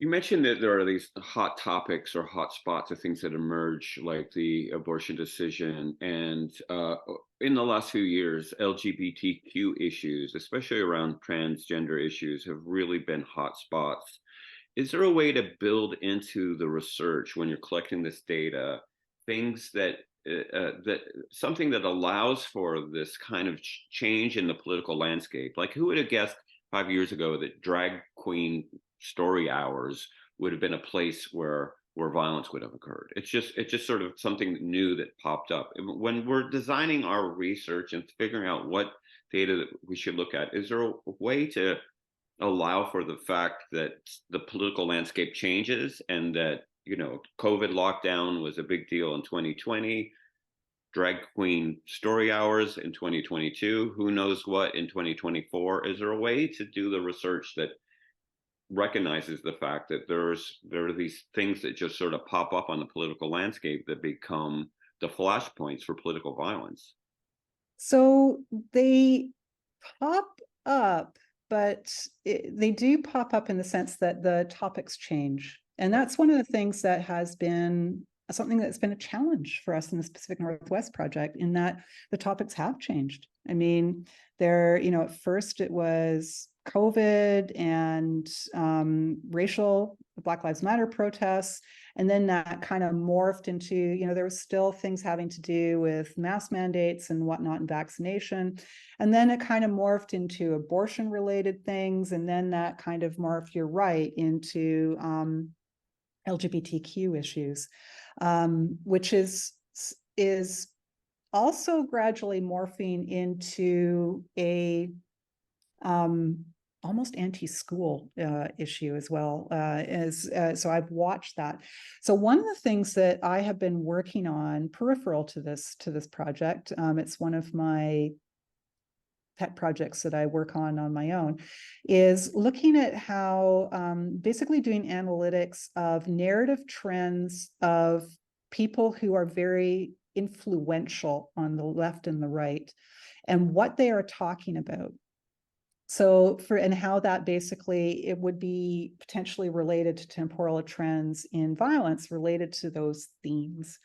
You mentioned that there are these hot topics or hot spots of things that emerge, like the abortion decision, and in the last few years, LGBTQ issues, especially around transgender issues, have really been hot spots. Is there a way to build into the research when you're collecting this data things that something that allows for this kind of change in the political landscape? Like, who would have guessed 5 years ago that drag queen story hours would have been a place where violence would have occurred? It's just sort of something new that popped up. And when we're designing our research and figuring out what data that we should look at, is there a way to allow for the fact that the political landscape changes and that, COVID lockdown was a big deal in 2020, drag queen story hours in 2022, who knows what in 2024? Is there a way to do the research that recognizes the fact that there are these things that just sort of pop up on the political landscape that become the flashpoints for political violence? So they pop up, but they do pop up in the sense that the topics change. And that's one of the things that has been something that's been a challenge for us in this Pacific Northwest project, in that the topics have changed. I mean, at first it was COVID and racial Black Lives Matter protests. And then that kind of morphed into, there was still things having to do with mask mandates and whatnot and vaccination. And then it kind of morphed into abortion related things. And then that kind of morphed, you're right, into LGBTQ issues, which is also gradually morphing into a almost anti-school issue as well. So I've watched that. So one of the things that I have been working on peripheral to this project, it's one of my pet projects that I work on my own, is looking at how basically doing analytics of narrative trends of people who are very influential on the left and the right, and what they are talking about. So and how that basically it would be potentially related to temporal trends in violence related to those themes.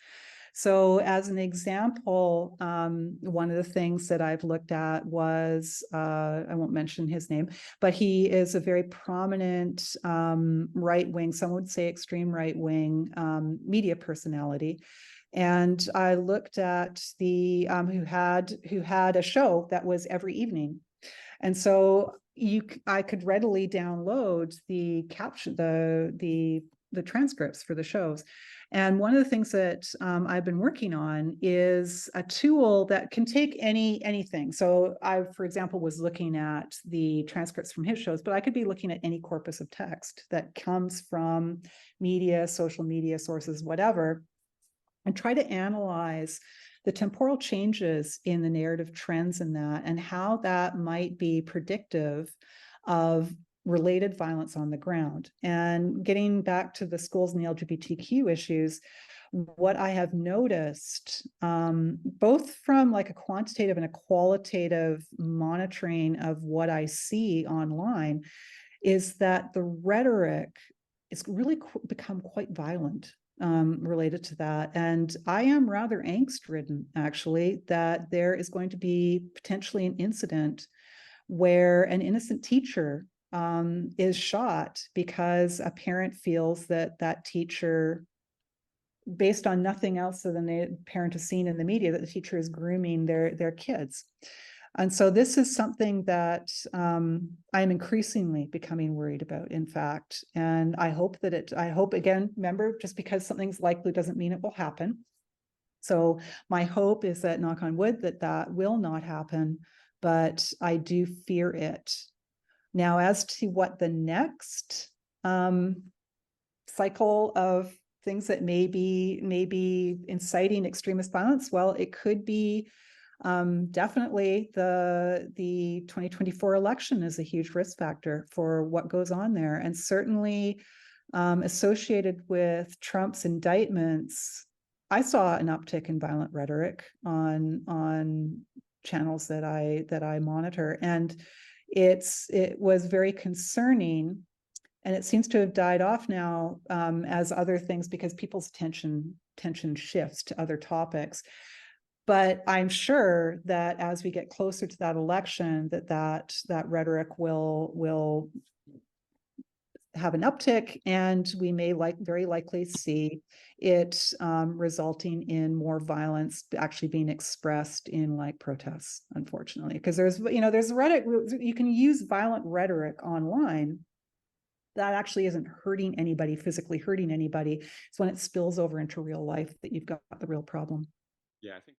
So as an example, one of the things that I've looked at was, I won't mention his name, but he is a very prominent right-wing, some would say extreme right-wing media personality. And I looked at the who had a show that was every evening. And so I could readily download the transcripts for the shows. And one of the things that I've been working on is a tool that can take anything. So I, for example, was looking at the transcripts from his shows, but I could be looking at any corpus of text that comes from media, social media sources, whatever, and try to analyze the temporal changes in the narrative trends in that, and how that might be predictive of related violence on the ground. And getting back to the schools and the LGBTQ issues, what I have noticed, both from like a quantitative and a qualitative monitoring of what I see online, is that the rhetoric is really become quite violent related to that. And I am rather angst-ridden, actually, that there is going to be potentially an incident where an innocent teacher is shot because a parent feels that that teacher, based on nothing else than the parent has seen in the media, that the teacher is grooming their kids. And so this is something that I'm increasingly becoming worried about, in fact. And I hope again, remember, just because something's likely doesn't mean it will happen. So my hope is that, knock on wood, that will not happen, but I do fear it. Now, as to what the next cycle of things that may be inciting extremist violence, well, it could be definitely the 2024 election is a huge risk factor for what goes on there. And certainly associated with Trump's indictments, I saw an uptick in violent rhetoric on channels that I monitor. And it was very concerning. And it seems to have died off now, as other things, because people's tension shifts to other topics. But I'm sure that as we get closer to that election, that rhetoric will have an uptick, and we may very likely see it resulting in more violence actually being expressed in like protests, unfortunately, because there's rhetoric. You can use violent rhetoric online that actually isn't hurting anybody, physically hurting anybody. It's when it spills over into real life that you've got the real problem. Yeah, I think